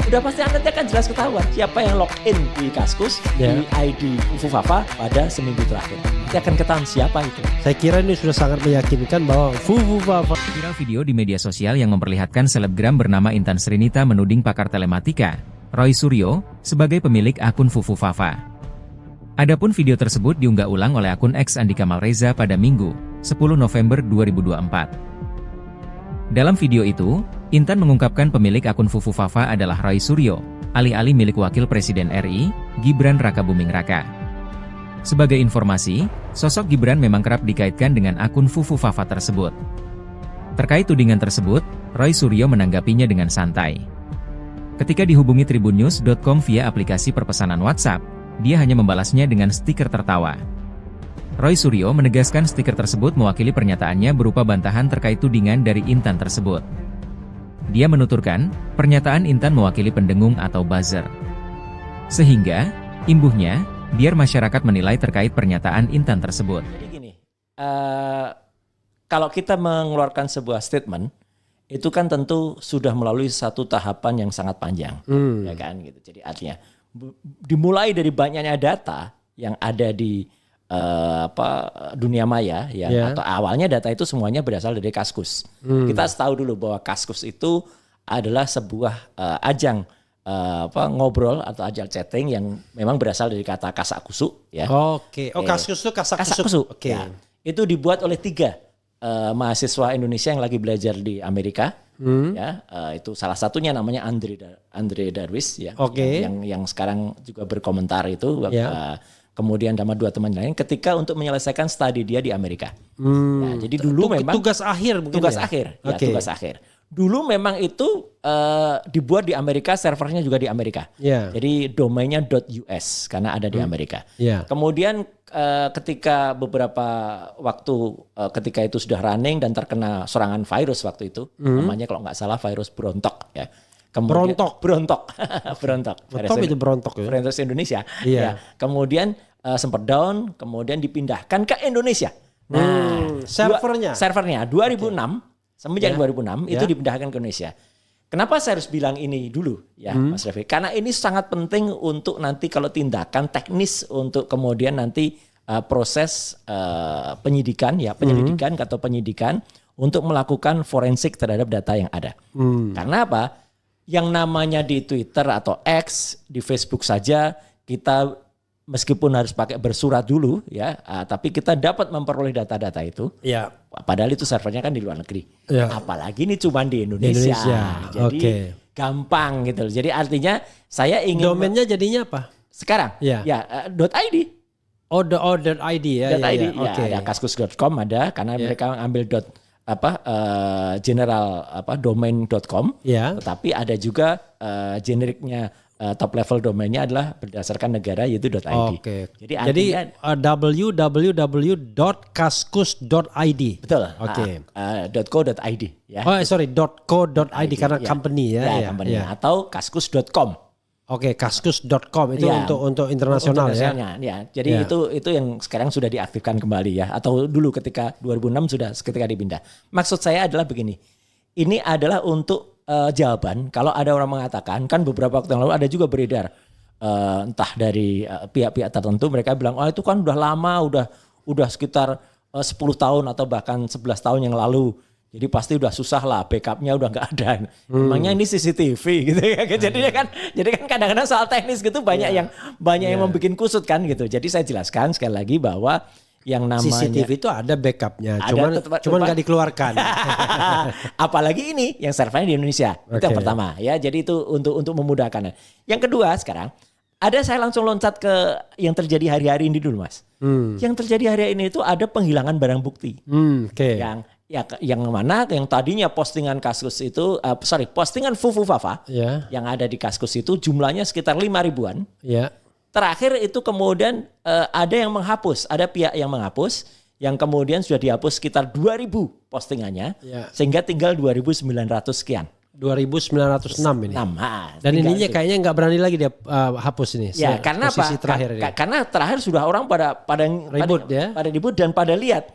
Udah pasti nanti akan jelas ketahuan siapa yang login di Kaskus, di ID Fufufafa pada seminggu terakhir. Nanti akan ketahuan siapa itu. Saya kira ini sudah sangat meyakinkan bahwa Fufufafa. Viral video di media sosial yang memperlihatkan selebgram bernama Intan Srinita menuding pakar telematika, Roy Suryo, sebagai pemilik akun Fufufafa. Adapun video tersebut diunggah ulang oleh akun X Andika Malreza pada Minggu, 10 November 2024. Dalam video itu, Intan mengungkapkan pemilik akun Fufufafa adalah Roy Suryo, alih-alih milik Wakil Presiden RI, Gibran Rakabuming Raka. Sebagai informasi, sosok Gibran memang kerap dikaitkan dengan akun Fufufafa tersebut. Terkait tudingan tersebut, Roy Suryo menanggapinya dengan santai. Ketika dihubungi tribunnews.com via aplikasi perpesanan WhatsApp, dia hanya membalasnya dengan stiker tertawa. Roy Suryo menegaskan stiker tersebut mewakili pernyataannya berupa bantahan terkait tudingan dari Intan tersebut. Dia menuturkan, pernyataan Intan mewakili pendengung atau buzzer. Sehingga, imbuhnya, biar masyarakat menilai terkait pernyataan Intan tersebut. Jadi gini, kalau kita mengeluarkan sebuah statement, itu kan tentu sudah melalui satu tahapan yang sangat panjang, ya kan gitu. Jadi artinya dimulai dari banyaknya data yang ada di dunia maya ya, atau awalnya data itu semuanya berasal dari Kaskus. Kita harus tahu dulu bahwa Kaskus itu adalah sebuah ajang ngobrol atau ajang chatting yang memang berasal dari kata kasakusu ya. Oke. Oh, Kaskus itu kasakusu. Oke. Ya. Itu dibuat oleh 3 mahasiswa Indonesia yang lagi belajar di Amerika. Ya, itu salah satunya namanya Andre Darwis ya. Yang sekarang juga berkomentar itu. Kemudian sama 2 teman lain ketika untuk menyelesaikan studi dia di Amerika. Ya, jadi dulu memang tugas akhir mungkin tugas ya? akhir. Tugas akhir. Dulu memang itu dibuat di Amerika, servernya juga di Amerika. Jadi domainnya .us karena ada di Amerika. Kemudian ketika beberapa waktu ketika itu sudah running dan terkena serangan virus waktu itu, namanya kalau nggak salah virus Brontok ya. Brontok. Betul itu Brontok ya. Virus Indonesia. Ya. Kemudian sempat down, kemudian dipindahkan ke Indonesia. Nah, servernya 2006, semenjak 2006 itu dipindahkan ke Indonesia. Kenapa saya harus bilang ini dulu ya, Mas Revi? Karena ini sangat penting untuk nanti kalau tindakan teknis untuk kemudian nanti proses penyelidikan untuk melakukan forensik terhadap data yang ada. Karena apa? Yang namanya di Twitter atau X, di Facebook saja kita meskipun harus pakai bersurat dulu ya, tapi kita dapat memperoleh data-data itu. Ya. Padahal itu servernya kan di luar negeri. Ya. Apalagi ini cuma di Indonesia. Jadi gampang gitu. Jadi artinya saya ingin domainnya jadinya apa? Sekarang .id. .id ya. .id ya, ada kaskus.com ada karena mereka ambil domain.com, tetapi ada juga generiknya top level domainnya adalah berdasarkan negara yaitu .id. Jadi www.kaskus.id. Betul. .co.id ya. .co.id karena company ya. Company atau kaskus.com. Kaskus.com itu untuk internasional ya. Jadi itu yang sekarang sudah diaktifkan kembali ya, atau dulu ketika 2006 sudah ketika dipindah. Maksud saya adalah begini. Ini adalah untuk jawaban kalau ada orang mengatakan, kan beberapa waktu yang lalu ada juga beredar entah dari pihak-pihak tertentu, mereka bilang itu kan udah lama, udah sekitar 10 tahun atau bahkan 11 tahun yang lalu. Jadi pasti udah susah lah, backupnya udah nggak ada. Emangnya ini CCTV gitu ya. Jadi kan kadang-kadang soal teknis gitu banyak yang membuat kusut kan gitu. Jadi saya jelaskan sekali lagi bahwa yang namanya CCTV itu ada backupnya, cuman nggak dikeluarkan. Apalagi ini yang servernya di Indonesia. Itu yang pertama ya. Jadi itu untuk memudahkan. Yang kedua sekarang saya langsung loncat ke yang terjadi hari-hari ini dulu Mas. Yang terjadi hari ini itu ada penghilangan barang bukti. Yang mana yang tadinya postingan Kaskus itu postingan Fufufafa yang ada di Kaskus itu jumlahnya sekitar 5.000-an. Terakhir itu kemudian ada yang menghapus, ada pihak yang menghapus, yang kemudian sudah dihapus sekitar 2.000 postingannya, sehingga tinggal 2.900 sekian. 2.906 ini. Dan ininya kayaknya nggak berani lagi dia hapus ini. Ya, karena apa? Karena terakhir sudah orang pada ribut dan pada lihat,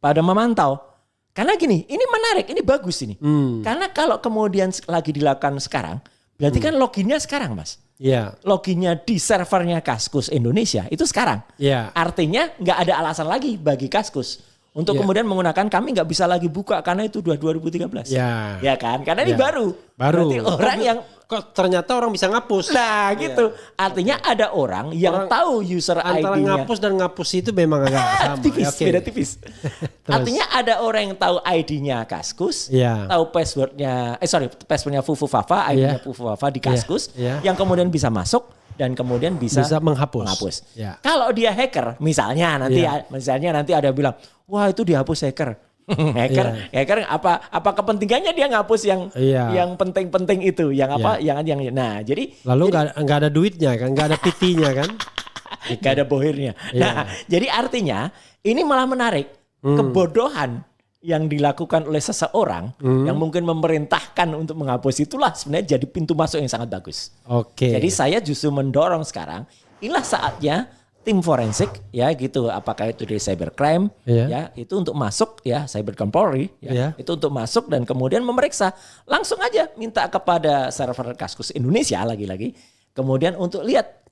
pada memantau. Karena gini, ini menarik, ini bagus ini. Karena kalau kemudian lagi dilakukan sekarang, Berarti kan loginnya sekarang, Mas. Iya. Loginnya di servernya Kaskus Indonesia itu sekarang. Iya. Artinya nggak ada alasan lagi bagi Kaskus untuk kemudian menggunakan kami nggak bisa lagi buka karena itu 2013. Ya. Ya kan? Karena ini baru. Berarti orang yang kok ternyata orang bisa ngapus. Nah, gitu. Artinya ada orang yang tahu user ID-nya. Antara ngapus dan ngapus itu memang agak sama. Tipis, Oke. beda tipis. Artinya ada orang yang tahu ID-nya Kaskus, tahu passwordnya Fufu Fafa, ID-nya Fufu Fafa di Kaskus, yang kemudian bisa masuk dan kemudian bisa menghapus. Ya. Kalau dia hacker, misalnya nanti ada bilang, wah itu dihapus hacker. hacker apa kepentingannya dia ngapus yang penting-penting itu, yang nah jadi lalu nggak ada duitnya kan, nggak ada PT-nya kan, nggak ada bohirnya. Nah jadi artinya ini malah menarik kebodohan yang dilakukan oleh seseorang yang mungkin memerintahkan untuk menghapus itulah sebenarnya jadi pintu masuk yang sangat bagus. Jadi saya justru mendorong sekarang inilah saatnya tim forensik ya gitu, apakah itu dari cybercrime ya itu untuk masuk ya, cybercrime Polri itu untuk masuk dan kemudian memeriksa, langsung aja minta kepada server Kaskus Indonesia lagi-lagi kemudian untuk lihat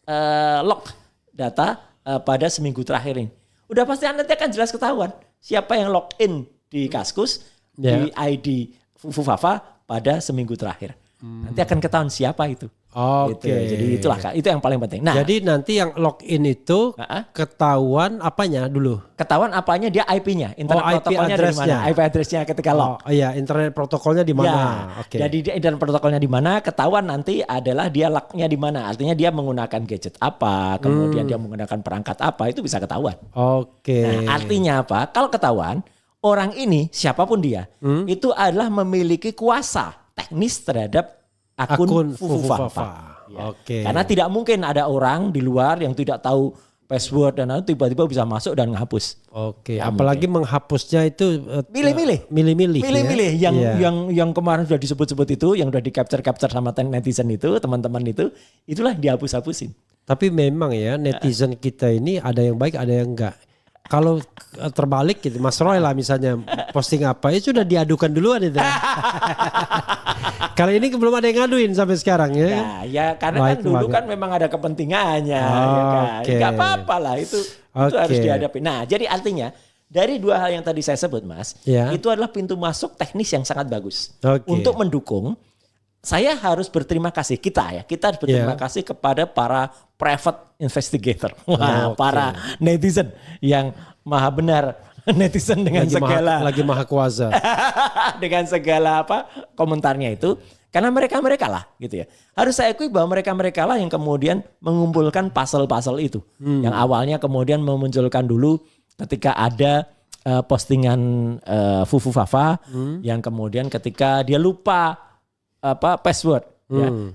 log data pada seminggu terakhir ini. Udah pasti nanti akan jelas ketahuan siapa yang login di Kaskus di ID Fufu Fafa pada seminggu terakhir. Nanti akan ketahuan siapa itu. Gitu. Jadi itulah Kak, itu yang paling penting. Nah, jadi nanti yang login itu ketahuan apanya dulu? Ketahuan apanya, dia IP-nya, internet protokolnya dari mana? IP address-nya ketika log. Internet protokolnya di mana? Jadi dia internet protokolnya di mana, ketahuan nanti adalah dia lognya di mana. Artinya dia menggunakan gadget apa, kemudian dia menggunakan perangkat apa, itu bisa ketahuan. Nah, artinya apa? Kalau ketahuan, orang ini siapapun dia, itu adalah memiliki kuasa teknis terhadap akun Fufu Fafa. Karena tidak mungkin ada orang di luar yang tidak tahu password dan tiba-tiba bisa masuk dan menghapus. Apalagi menghapusnya itu milih-milih yang kemarin sudah disebut-sebut itu, yang sudah di-capture sama netizen itu, teman-teman itu, itulah dihapus-hapusin. Tapi memang ya netizen kita ini ada yang baik, ada yang enggak. Kalau terbalik gitu, Mas Roy lah misalnya posting apa ya sudah diadukan duluan itu. Kalau ini belum ada yang ngaduin sampai sekarang ya. Ya karena kan dulu kan memang ada kepentingannya. Ya kan? Gak apa-apa lah itu harus dihadapi. Nah jadi artinya dari dua hal yang tadi saya sebut Mas, itu adalah pintu masuk teknis yang sangat bagus untuk mendukung. Saya harus berterima kasih, kita harus berterima kasih kepada para private investigator, para netizen yang maha benar, netizen dengan lagi maha kuasa, dengan segala komentarnya itu, karena mereka lah gitu ya. Harus saya akui bahwa mereka lah yang kemudian mengumpulkan pasal-pasal itu, yang awalnya kemudian memunculkan dulu ketika ada postingan Fufu Fafa, yang kemudian ketika dia lupa password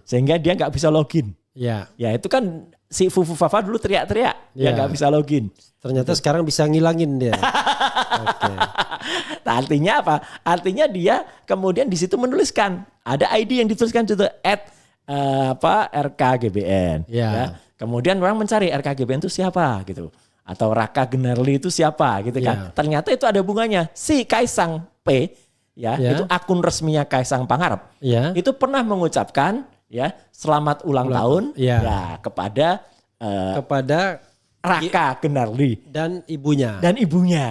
sehingga dia nggak bisa login. Ya itu kan si Fufu Fafa dulu teriak-teriak dia nggak bisa login. Ternyata sekarang bisa ngilangin dia. Nah, artinya apa? Artinya dia kemudian di situ menuliskan ada ID yang dituliskan itu RKGBN. Ya. Kemudian orang mencari RKGBN itu siapa gitu, atau Raka Gunarli itu siapa gitu kan. Ternyata itu ada bunganya si Kaisang P. Itu akun resminya Kaisang Pangarep. Itu pernah mengucapkan selamat ulang tahun kepada Raka Gunarli dan ibunya.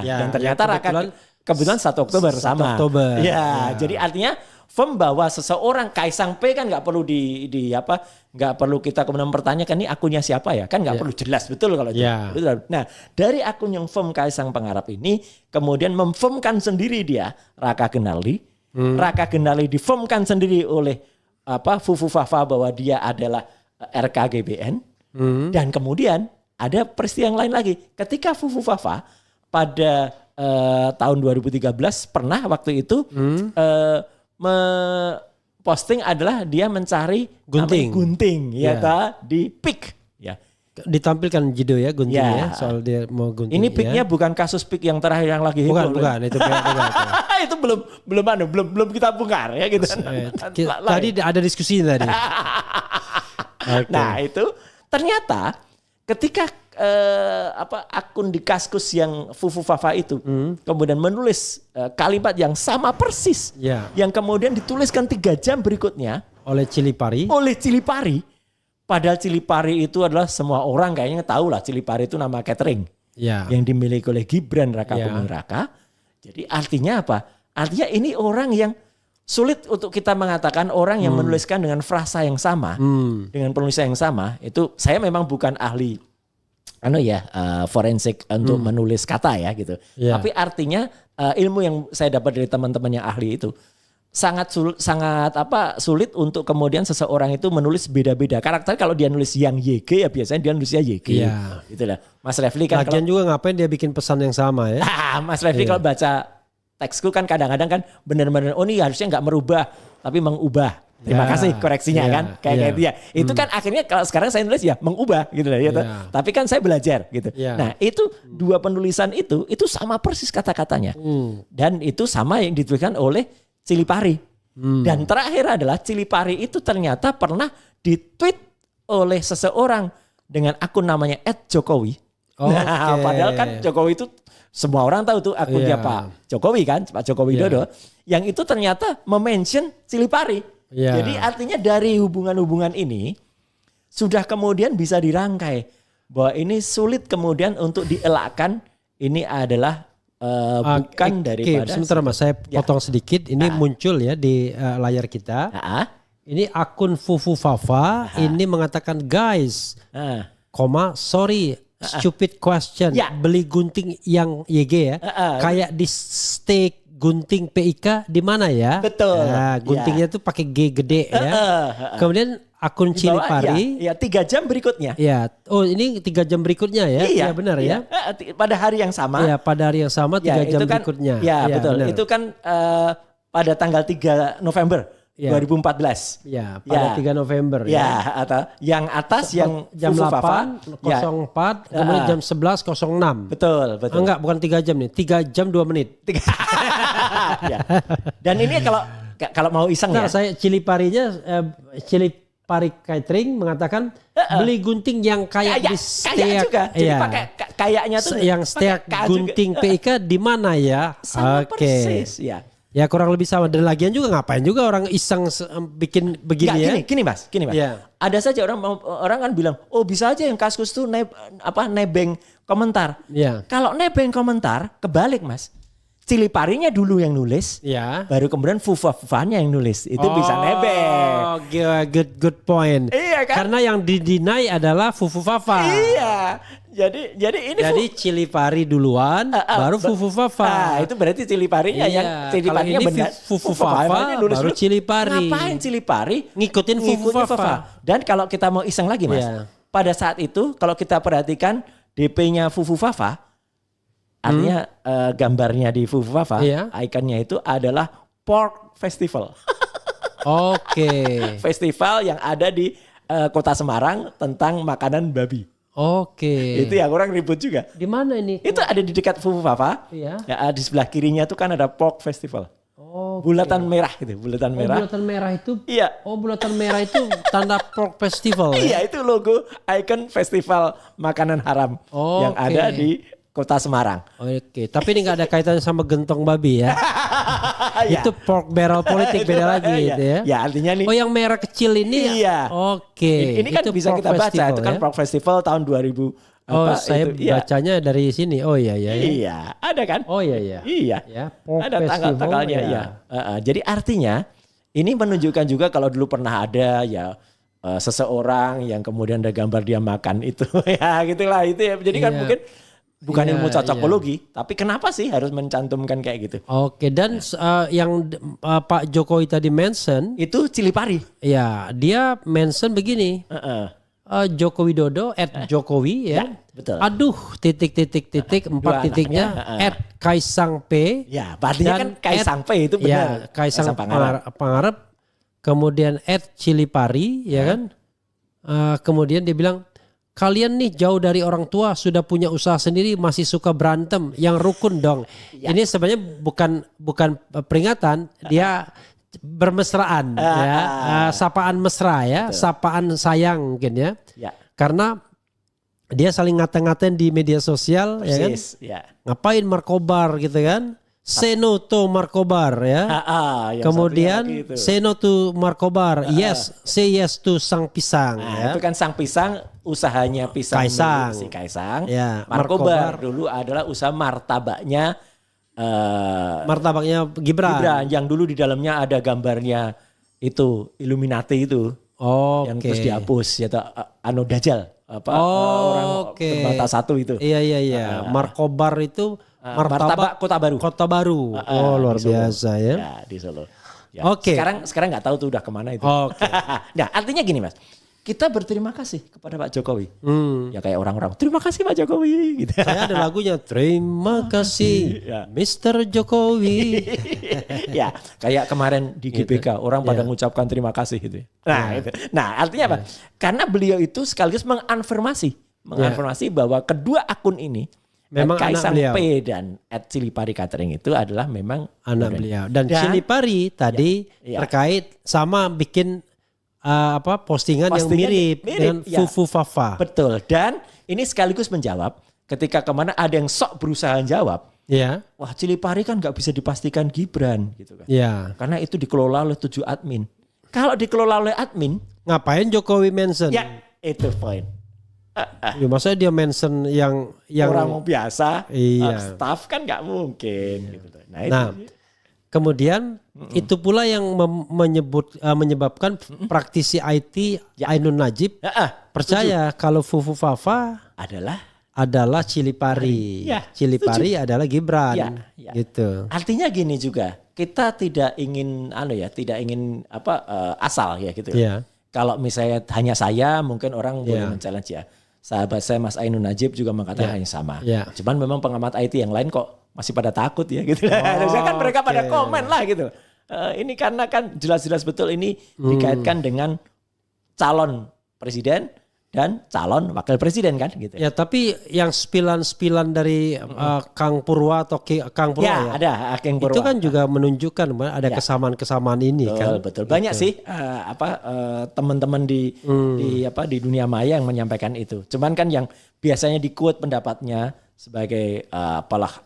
Dan ternyata Raka kebetulan 1 Oktober sama. Jadi artinya firm bahwa seseorang Kaisang P kan nggak perlu nggak perlu kita kemudian mempertanyakan ini akunnya siapa ya, kan nggak perlu jelas betul kalau itu. Nah dari akun yang firm Kaisang Pangarep ini kemudian memfirmkan sendiri dia Raka Gunarli, Raka Gunarli difirmkan sendiri oleh Fufu Fafa bahwa dia adalah RKGBN, dan kemudian ada peristiwa yang lain lagi ketika Fufu Fafa pada tahun 2013 pernah waktu itu posting adalah dia mencari gunting di PIK ditampilkan Jido gunting soal dia mau gunting. Ini PIK-nya bukan kasus PIK yang terakhir yang lagi heboh. Bukan itu itu belum kita bongkar ya gitu. Tadi ada diskusi tadi. Nah, itu ternyata ketika akun di Kaskus yang Fufu Fafa itu kemudian menulis kalimat yang sama persis yang kemudian dituliskan 3 jam berikutnya oleh Cili Pari. Oleh Cili Pari. Padahal Cili Pari itu adalah semua orang kayaknya tahu lah Cili Pari itu nama catering Ya. yang dimiliki oleh Gibran Raka Ya. Buming Raka. Jadi artinya apa? Artinya ini orang yang sulit untuk kita mengatakan orang yang menuliskan dengan frasa yang sama, dengan penulisan yang sama. Itu saya memang bukan ahli forensik untuk menulis kata ya gitu. Ya. Tapi artinya ilmu yang saya dapat dari teman-teman yang ahli itu sangat sulit untuk kemudian seseorang itu menulis beda-beda karakter. Kalau dia nulis yang YG ya biasanya dia nulisnya YG. Iya. Gitu lah. Mas Refli kan Lagian juga ngapain dia bikin pesan yang sama ya? Mas Refli kalau baca teksku kan kadang-kadang kan benar-benar ini harusnya nggak merubah tapi mengubah. Terima Ya, kasih koreksinya ya, kan kayak dia. Itu kan akhirnya kalau sekarang saya nulis ya mengubah gitu lah ya. Tapi kan saya belajar gitu. Ya. Nah, itu dua penulisan itu sama persis kata-katanya. Dan itu sama yang dituliskan oleh Cili Pari. Dan terakhir adalah Cili Pari itu ternyata pernah ditweet oleh seseorang dengan akun namanya @jokowi. Nah, padahal kan Jokowi itu semua orang tahu tuh akunnya Pak Jokowi kan, Pak Jokowi Widodo. Yang itu ternyata memention Cili Pari. Jadi artinya dari hubungan-hubungan ini sudah kemudian bisa dirangkai bahwa ini sulit kemudian untuk dielakkan. Ini adalah bukan daripada. Sebentar Mas, saya potong sedikit. Ini muncul ya di layar kita. Ini akun Fufu Fafa. Ini mengatakan guys, sorry. Stupid question. Beli gunting yang YG ya. Kayak di steak gunting PIK di mana ya? Betul. Nah, guntingnya tuh pakai G gede ya. Kemudian akun Cili Pari. 3 jam berikutnya. Ya. Oh, ini 3 jam berikutnya ya? Iya benar ya. Pada hari yang sama. Iya, pada hari yang sama 3 jam berikutnya. Ya, betul. Benar. Itu kan pada tanggal 3 November. 2014. Ya, pada 3 November. Ya, atau yang atas yang jam 8.04, kemudian jam 11.06. Betul. Enggak, bukan 3 jam nih. 3 jam 2 menit. Dan ini kalau mau iseng saya Cili Parinya, Cili Pari Catering mengatakan beli gunting yang kayak di steak. Kayak juga. Jadi pakai kayaknya tuh yang steak gunting PIK di mana ya? Sama persis, ya. Ya kurang lebih sama. Dan lagian juga ngapain juga orang iseng bikin begini ya. Gini mas. Ada saja orang kan bilang, oh bisa aja yang Kaskus tuh nebeng komentar. Kalau nebeng komentar kebalik mas. Cili Parinya dulu yang nulis, baru kemudian Fufa-Fufanya yang nulis. Itu bisa nebeng. Oh, good point. Iya kan? Karena yang didinai adalah Fufu-Fafa. Iya. Jadi Cili Pari duluan, baru Fufu-Fafa. Itu berarti Cili Parinya yang Cili Parinya benar. Fufu-Fafa baru Cili Pari. Ngapain Cili Pari ngikutin Fufu-Fafa? Dan kalau kita mau iseng lagi mas, pada saat itu kalau kita perhatikan DP-nya Fufu-Fafa, artinya gambarnya di Fufu-Fafa, ikonnya itu adalah Pork Festival. Festival yang ada di Kota Semarang tentang makanan babi. Itu yang orang ribut juga. Di mana ini? Itu ada di dekat Fufu-Fafa. Ya, di sebelah kirinya itu kan ada Pork Festival. Bulatan merah gitu, bulatan merah. Bulatan merah itu. Iya. Bulatan merah itu tanda Pork Festival. Iya, itu logo ikon festival makanan haram yang ada di Kota Semarang. Tapi ini nggak ada kaitannya sama gentong babi ya. Itu pork barrel politik beda lagi gitu ya. Ya artinya nih. Oh yang merah kecil ini. Iya. Ini kan itu bisa kita baca. Itu kan Pork Festival tahun 2000. Saya bacanya dari sini. Iya, ada kan? Iya. Iya. Ada tanggal-tanggalnya ya. Jadi artinya ini menunjukkan juga kalau dulu pernah ada ya seseorang yang kemudian ada gambar dia makan itu ya gitulah itu ya. Jadi kan mungkin bukan ilmu cocokologi, tapi kenapa sih harus mencantumkan kayak gitu? Dan yang Pak Jokowi tadi mention itu Cili Pari. Ya, dia mention begini. Joko Widodo @Jokowi ya. Betul. Aduh, titik 4 titiknya @Kaisang P. Ya, artinya kan Kaisang P itu benar. Ya, Kaisang Pangarep. Kemudian @Cili Pari ya kan. Kemudian dia bilang, kalian nih jauh dari orang tua, sudah punya usaha sendiri, masih suka berantem, yang rukun dong. Ini sebenarnya bukan peringatan, dia bermesraan ya, sapaan mesra ya. Betul. Sapaan sayang mungkin ya. Karena dia saling ngata-ngatain di media sosial. Persis, ya kan. Ngapain markobar gitu kan. Seno to Markobar ya. Yang Kemudian satunya lagi itu. Seno to Markobar. Yes, say yes to Sang Pisang Nah, ya. itu kan Sang Pisang usahanya pisang Kaisang. milik si Kaisang. Ya, Markobar dulu adalah usaha martabaknya Martabaknya Gibran. Gibran yang dulu di dalamnya ada gambarnya itu Illuminati itu. Yang Oke. terus dihapus yaitu Anu Dajjal orang Oke. bermata satu itu. Iya. Markobar itu Martabak Kota Baru. Kota Baru. Oh, luar di Solo. biasa ya. Ya, di Solo. Ya, Oke. Sekarang nggak tahu tuh udah kemana itu. Oke. Nah, artinya gini Mas. Kita berterima kasih kepada Pak Jokowi. Ya kayak orang-orang, terima kasih Pak Jokowi gitu. Saya ada lagunya, terima kasih Ya. Mr. Jokowi. Ya, kayak kemarin di GBK orang pada mengucapkan terima kasih gitu. Nah, itu. Nah, artinya apa? Karena beliau itu sekaligus mengonfirmasi bahwa kedua akun ini Memang Kaisang anak beliau. P dan @Cilipari Catering itu adalah memang Anak beliau. Dan Cilipari tadi Ya. terkait sama bikin postingan yang Postingan mirip mirip, dengan ya. Fufu Fafa. Betul. Dan ini sekaligus menjawab ketika kemana ada yang sok berusaha jawab. Ya. Wah, Cilipari kan nggak bisa dipastikan Gibran gitu kan. Ya. Karena itu dikelola oleh 7 admin. Kalau dikelola oleh admin, Ngapain Jokowi mention? ya itu poin. Ya, masa dia mention yang Orang biasa, Iya. staff kan nggak mungkin. Gitu. Nah, itu. Nah, kemudian itu pula yang menyebabkan praktisi IT Ainun Najib percaya kalau Fufu Fafa adalah Cilipari. Ya, Cilipari adalah Gibran. Ya. Gitu. Artinya gini juga, kita tidak ingin asal ya gitu. Ya. Kalau misalnya hanya saya, mungkin orang boleh men-challenge ya. Sahabat saya Mas Ainun Najib juga mengatakan hanya sama. Ya. Cuman memang pengamat IT yang lain kok masih pada takut ya gitu. Harusnya kan mereka pada komen lah gitu. Ini karena kan jelas-jelas betul ini dikaitkan dengan calon presiden dan calon wakil presiden kan gitu. Ya, tapi yang spilan-spilan dari Kang Purwa atau Kang Purwa Ya, ada Kang Purwa. itu kan juga menunjukkan ada kesamaan-kesamaan ini kan. Betul. Banyak sih teman-teman di dunia maya yang menyampaikan itu. Cuman kan yang biasanya di-quote pendapatnya sebagai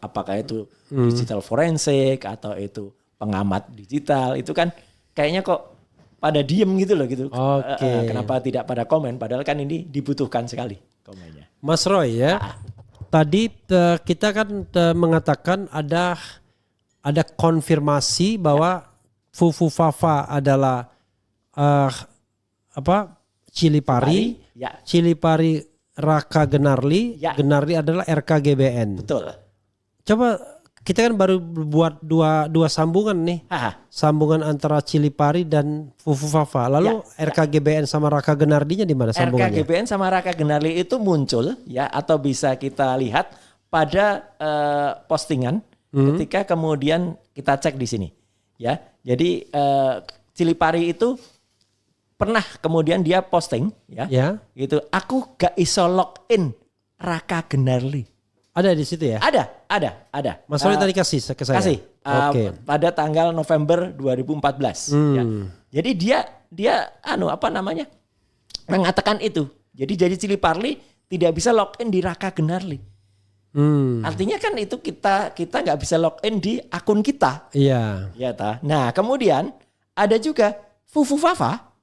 apakah itu digital forensik atau itu pengamat digital, itu kan kayaknya kok pada diem gitu loh gitu. Oke. Kenapa tidak pada komen? Padahal kan ini dibutuhkan sekali komennya. Mas Roy ya, tadi kita kan mengatakan ada konfirmasi bahwa Fufu Fafa adalah Cilipari, Ya. Cilipari Raka Genarli, Ya. Genarli adalah RKGBN. Betul. Coba kita kan baru buat dua sambungan nih. Sambungan antara Cilipari dan Fufu Fafa. Lalu RKGBN sama Raka Genardinya di mana sambungannya? RKGBN sama Raka Genarli itu muncul ya, atau bisa kita lihat pada postingan ketika kemudian kita cek di sini ya. Jadi Cilipari itu pernah kemudian dia posting ya. Gitu. Aku gak iso login Raka Genarli. Ada di situ ya? Ada. Mas Roy tadi kasih ke saya. Kasih. Oke. Pada tanggal November 2014. Ya. Jadi dia mengatakan itu. Jadi Cilipari tidak bisa login di Raka Genarli. Artinya kan itu kita nggak bisa login di akun kita. Iya. Ya ta. Nah kemudian ada juga Fufu Fafa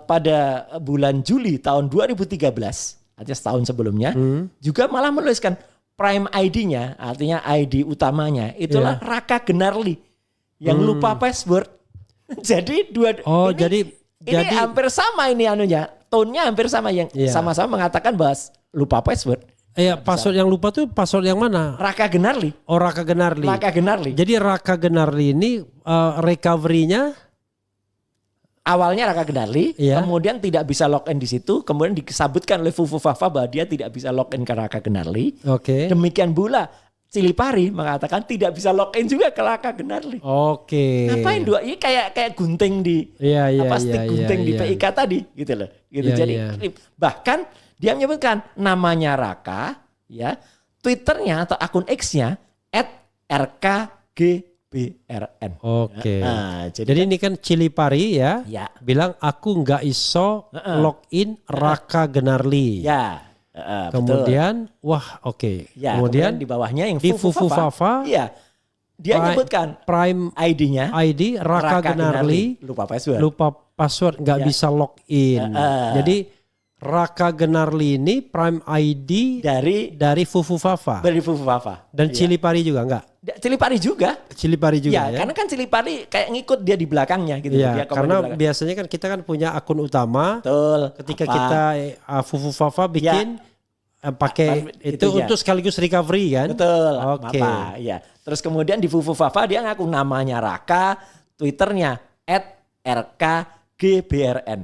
pada bulan Juli tahun 2013. Artinya setahun sebelumnya juga malah menuliskan Prime ID-nya, artinya ID utamanya itulah Raka Genarli yang lupa password. Jadi ini hampir sama ini anunya, tone-nya hampir sama, yang sama-sama mengatakan bahwa lupa password. Iya, password yang lupa tuh password yang mana? Raka Genarli. Oh, Raka Genarli. Raka Genarli. Jadi Raka Genarli ini recovery-nya awalnya Raka Genarli, kemudian tidak bisa login di situ, kemudian disebutkan oleh Fufu Fafa bahwa dia tidak bisa login ke Raka Genarli. Oke. Demikian pula Cilipari mengatakan tidak bisa login juga ke Raka Genarli. Oke. Ngapain dua? Ini kayak gunting di stick gunting di PIK tadi gitu loh. Gitu. Jadi bahkan dia menyebutkan namanya Raka, ya, Twitternya atau akun X-nya @rkgbrn. Oke. Nah, jadi ini kan Cilipari ya. Bilang aku nggak iso login Raka Genarli. Ya. Kemudian, wah oke. Ya, kemudian di bawahnya yang di Fufu Fafa. Iya. Dia nyebutkan Prime ID-nya ID Raka Gunarli, lupa password. lupa password, nggak Ya. bisa login. Jadi Raka Gunarli ini Prime ID dari Fufu Fafa dari Fufu Fafa. dan Cili Pari juga enggak? Cili Pari juga. Cili Pari juga ya. Karena kan Cili Pari kayak ngikut dia di belakangnya gitu. Iya, Dia komen karena di belakang. biasanya kan kita kan punya akun utama. Betul. Ketika Apa? kita Fufu Fafa bikin pakai itu ya. untuk sekaligus recovery kan? Betul. Oke. Apa? Ya. Terus kemudian di Fufu Fafa dia ngaku namanya Raka, Twitternya @rkgbrn.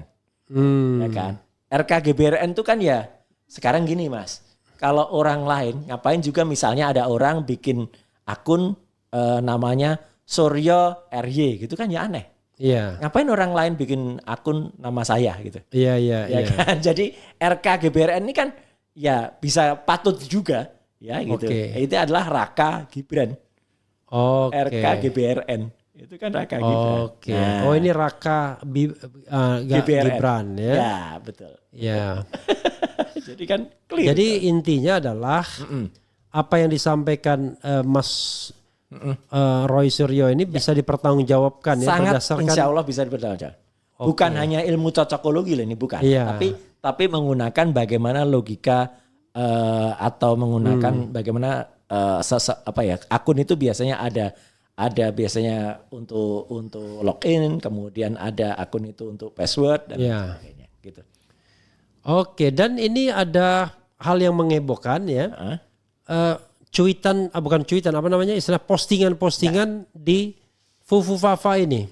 Ya kan? RKGBRN itu kan ya sekarang gini Mas. Kalau orang lain ngapain juga misalnya ada orang bikin akun namanya Suryo RY gitu kan ya aneh. Iya. Ngapain orang lain bikin akun nama saya gitu. Iya. Ya kan? Jadi RKGBRN ini kan ya bisa patut juga ya gitu. Oke. Itu adalah Raka Gibran. Oke. RKGBRN. Itu kan Raka Gibran. Oke. Nah, Oh ini Raka Gibran ya. Ya, betul. Ya. Jadi kan clear. Jadi intinya adalah apa yang disampaikan Mas Roy Suryo ini bisa dipertanggungjawabkan ya sangat berdasarkan insya Allah bisa dipertanggungjawabkan. Bukan hanya ilmu cocokologi loh ini bukan. Iya. Tapi menggunakan bagaimana logika atau menggunakan bagaimana akun itu biasanya ada biasanya untuk login, kemudian ada akun itu untuk password dan sebagainya gitu. Oke, dan ini ada hal yang mengebohkan ya. Bukan cuitan, apa namanya, istilah postingan-postingan di Fufu Fafa ini.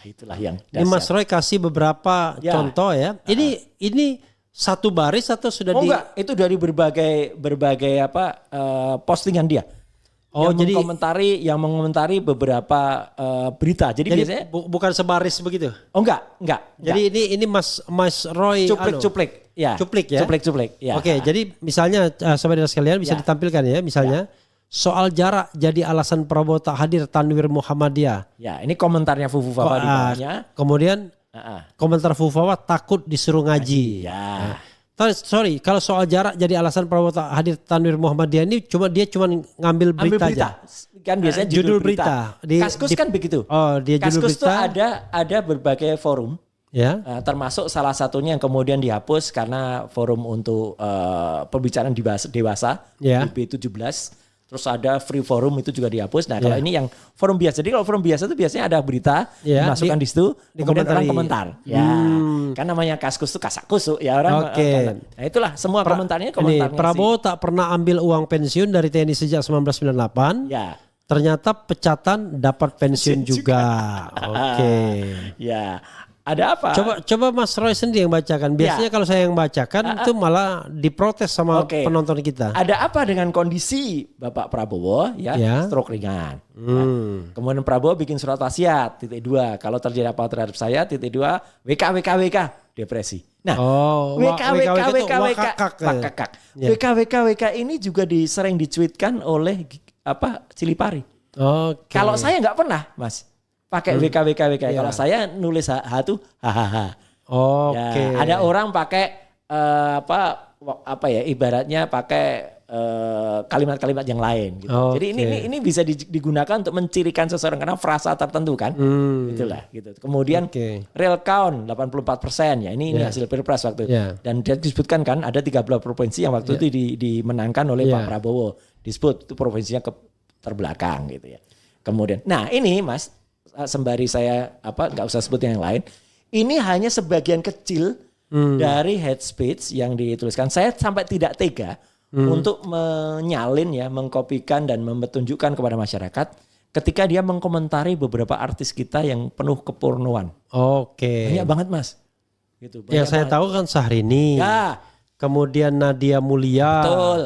Itulah yang Ini Mas dasar. Roy kasih beberapa contoh ya. Ini satu baris atau sudah enggak, itu dari berbagai postingan dia. Oh, yang mengomentari beberapa berita. Jadi biasanya bukan sebaris begitu. oh enggak. Jadi ini Mas Roy cuplik. Ya. Cuplik ya. Cuplik. Ya. Oke, jadi misalnya sobat dan sekalian bisa ditampilkan ya, misalnya soal jarak jadi alasan Prabowo tak hadir Tanwir Muhammadiyah. Ya, ini komentarnya Fufu Fafa di bawahnya. Kemudian komentar Fufu Fafa takut disuruh ngaji. Ya. Sorry, kalau soal jarak jadi alasan Prabowo tak hadir Tanwir Muhammadiyah ini dia cuma ngambil berita aja. Kan biasanya judul berita. Kaskus kan begitu. Oh, dia judul Kaskus itu berita. ada berbagai forum. Ya. Termasuk salah satunya yang kemudian dihapus karena forum untuk pembicaraan dewasa Ya. B17. Terus ada free forum itu juga dihapus. Nah kalau ini yang forum biasa. Jadi kalau forum biasa itu biasanya ada berita dimasukkan di situ, kemudian orang komentar. Ya, kan namanya kaskus itu kasak kusuk ya orang. Oke. Nah itulah semua komentarnya Ini, Prabowo tak pernah ambil uang pensiun dari TNI sejak 1998. Ya. Ternyata pecatan dapat pensiun juga. Oke. Ya. Ada apa? Coba Mas Roy sendiri yang bacakan. Biasanya kalau saya yang bacakan itu malah diprotes sama penonton kita. Ada apa dengan kondisi Bapak Prabowo ya. Stroke ringan. Ya. Kemudian Prabowo bikin surat wasiat (2). Kalau terjadi apa terhadap saya (2). WK depresi. Nah, WK ini juga sering dicuitkan oleh Cili Pari. Kalau saya nggak pernah, Mas. Pakai WK. Kalau saya nulis tuh hahaha. Oke. Ya, ada orang pakai ibaratnya pakai kalimat-kalimat yang lain gitu. Jadi ini bisa digunakan untuk mencirikan seseorang karena frasa tertentu kan. Itulah gitu. Kemudian real count 84% ya. Ini hasil Pilpres waktu itu. Dan dia disebutkan kan ada 13 provinsi yang waktu itu dimenangkan oleh Pak Prabowo. Disebut itu provinsinya terbelakang gitu ya. Kemudian nah ini Mas sembari saya nggak usah sebut yang lain, ini hanya sebagian kecil dari hate speech yang dituliskan. Saya sampai tidak tega untuk menyalin ya, mengkopikan dan mempertunjukkan kepada masyarakat ketika dia mengkomentari beberapa artis kita yang penuh kepornoan. Oke. Banyak banget Mas. Gitu. Yang saya tahu kan Syahrini. Ya. Kemudian Nadia Mulia, betul.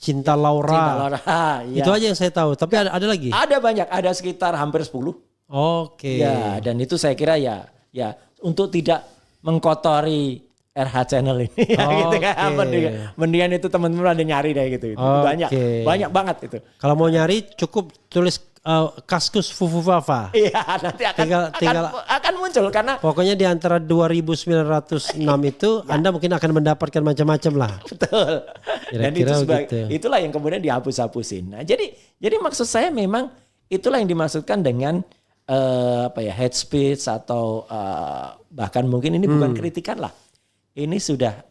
Cinta Laura. Ya. Itu aja yang saya tahu. Tapi ada lagi? Ada banyak, ada sekitar hampir 10. Oke. Ya, dan itu saya kira ya untuk tidak mengkotori RH channel ini gitu kan. Mendingan itu teman-teman ada nyari deh gitu. Banyak banget itu. Kalau mau nyari cukup tulis Kaskus Fufu Fafa. Iya, nanti akan muncul karena pokoknya di antara 2.906 itu Anda mungkin akan mendapatkan macam-macam lah. Betul. Dan itulah yang kemudian dihapus-hapusin. Nah, jadi maksud saya memang itulah yang dimaksudkan dengan hate speech atau bahkan mungkin ini bukan kritikan lah. Ini sudah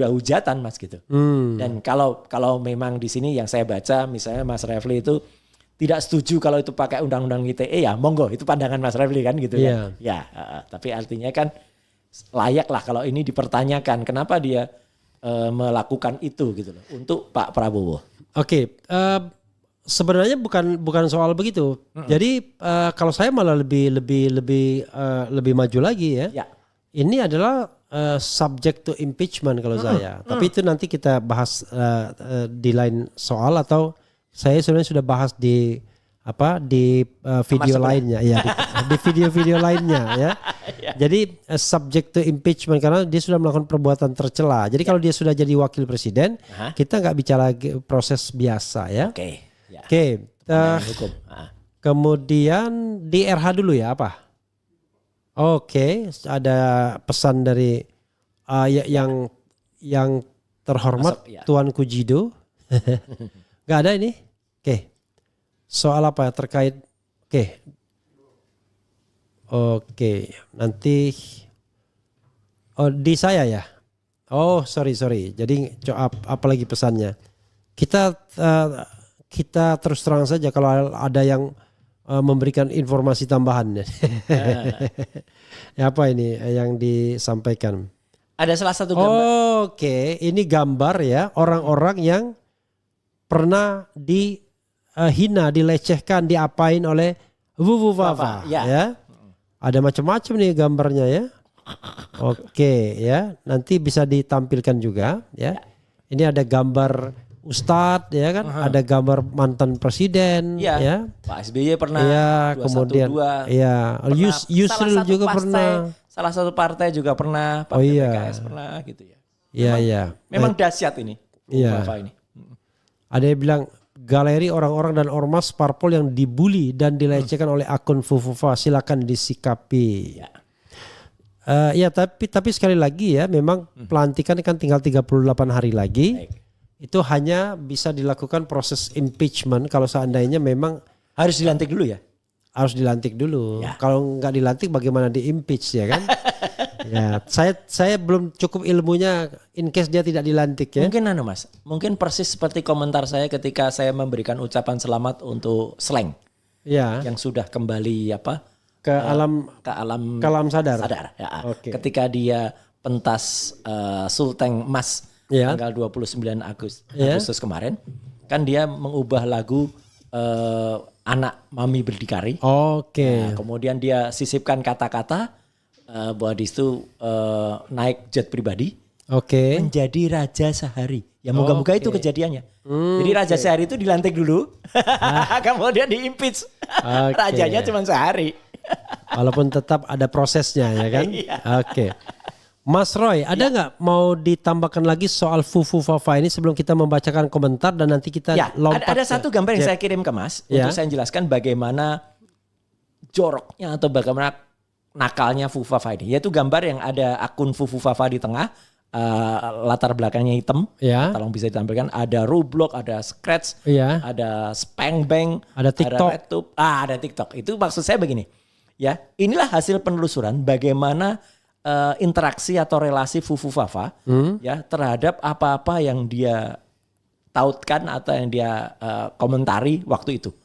hujatan Mas gitu. Dan kalau memang di sini yang saya baca misalnya Mas Refli itu tidak setuju kalau itu pakai undang-undang ITE ya monggo itu pandangan Mas Refli kan gitu kan. Ya, tapi artinya kan layak lah kalau ini dipertanyakan kenapa dia melakukan itu gitu loh untuk Pak Prabowo. Oke, sebenarnya bukan soal begitu. Jadi kalau saya malah lebih maju lagi ya. Ini adalah subject to impeachment kalau saya. Tapi itu nanti kita bahas di lain soal atau saya sebenarnya sudah bahas di video lainnya ya di video-video lainnya ya. Jadi subject to impeachment karena dia sudah melakukan perbuatan tercela. Jadi kalau dia sudah jadi wakil presiden, kita nggak bicara lagi proses biasa ya. Oke. Kemudian di RH dulu ya apa? Oke, ada pesan dari yang terhormat Tuanku Jido. Gak ada ini? Oke. Soal apa terkait? Oke. Nanti di saya ya. Oh, sorry. Jadi apa lagi pesannya? Kita terus terang saja kalau ada yang memberikan informasi tambahan. Ya, apa ini yang disampaikan? Ada salah satu gambar. Oke, ini gambar ya orang-orang yang pernah dihina, dilecehkan, diapain oleh Vuvu Fafa ya. Ada macam-macam nih gambarnya ya. Oke ya, nanti bisa ditampilkan juga ya. Ini ada gambar Ustadz ya kan, ada gambar mantan presiden ya. Pak SBY pernah, ya, kemudian ya Yusril juga pernah. Salah satu partai juga pernah, partai PKS pernah gitu ya. Iya. Memang dahsyat ini. Ini. Ada yang bilang galeri orang-orang dan ormas parpol yang dibully dan dilecehkan oleh akun Fufufa, silakan disikapi. Ya tapi sekali lagi ya, memang pelantikan kan tinggal 38 hari lagi. Itu hanya bisa dilakukan proses impeachment kalau seandainya memang harus dilantik dulu ya. Harus dilantik dulu. Kalau nggak dilantik bagaimana di-impeach ya kan? Ya, saya belum cukup ilmunya in case dia tidak dilantik ya. Mungkin Mas, mungkin persis seperti komentar saya ketika saya memberikan ucapan selamat untuk Slank. Ya. Yang sudah kembali ke alam sadar. Ya. Ketika dia pentas Sulteng Mas tanggal 29 Agustus kemarin, kan dia mengubah lagu Anak Mami Berdikari. Nah, kemudian dia sisipkan kata-kata bahwa di situ naik jet pribadi menjadi Raja Sehari. Ya moga-moga itu kejadiannya. Jadi Raja Sehari itu dilantik dulu, kemudian diimpeach. Rajanya cuma sehari. Walaupun tetap ada prosesnya ya kan. Mas Roy, ada nggak mau ditambahkan lagi soal Fufu Fafa ini sebelum kita membacakan komentar dan nanti kita lompat? Ada satu gambar yang saya kirim ke Mas untuk saya jelaskan bagaimana joroknya atau bagaimana nakalnya Fufu Fafa ini. Yaitu gambar yang ada akun Fufu Fafa di tengah, latar belakangnya hitam. Tolong bisa ditampilkan. Ada Roblox, ada Scratch, ada Spangbang, ada TikTok. Ada TikTok. Itu maksud saya begini. Ya, inilah hasil penelusuran bagaimana interaksi atau relasi Fufu Fafa ya terhadap apa-apa yang dia tautkan atau yang dia komentari waktu itu.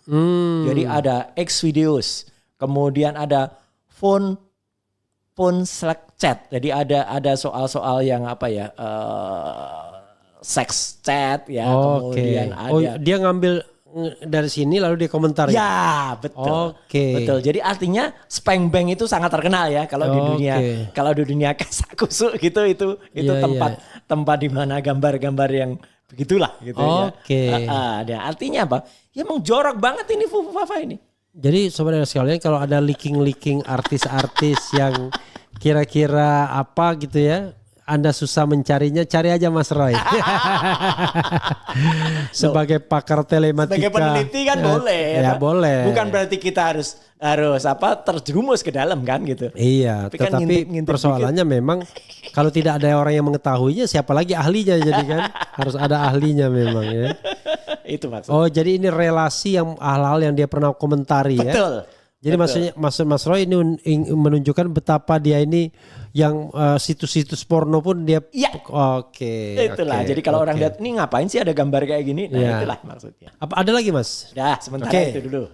Jadi ada X videos, kemudian ada phone Slack chat. Jadi ada soal-soal yang sex chat ya. Kemudian ada. Dia ngambil dari sini lalu dia komentar. Ya, betul. Betul. Jadi artinya Spangbang itu sangat terkenal ya kalau di dunia kasakusuk gitu itu tempat di mana gambar-gambar yang begitulah gitu ya. Artinya apa? Ya emang jorok banget ini Fufu Fafa ini. Jadi saudara sekalian kalau ada leaking artis-artis yang kira-kira apa gitu ya, Anda susah mencarinya, cari aja Mas Roy. Sebagai pakar telematika. Sebagai peneliti kan boleh. Ya boleh. Bukan berarti kita harus terjerumus ke dalam kan gitu. Iya, tetapi persoalannya memang Kalau tidak ada orang yang mengetahuinya, siapa lagi ahlinya jadi kan? Harus ada ahlinya memang ya. Itu maksudnya. Oh, jadi ini relasi yang hal-hal yang dia pernah komentari ya. Betul. Jadi maksudnya Mas Roy ini menunjukkan betapa dia ini yang situs-situs porno pun dia. Iya. Oke. Itulah. Jadi kalau orang lihat ini ngapain sih ada gambar kayak gini? Nah, Iya. itulah maksudnya. Apa ada lagi Mas? Dah, sementara Oke. itu dulu.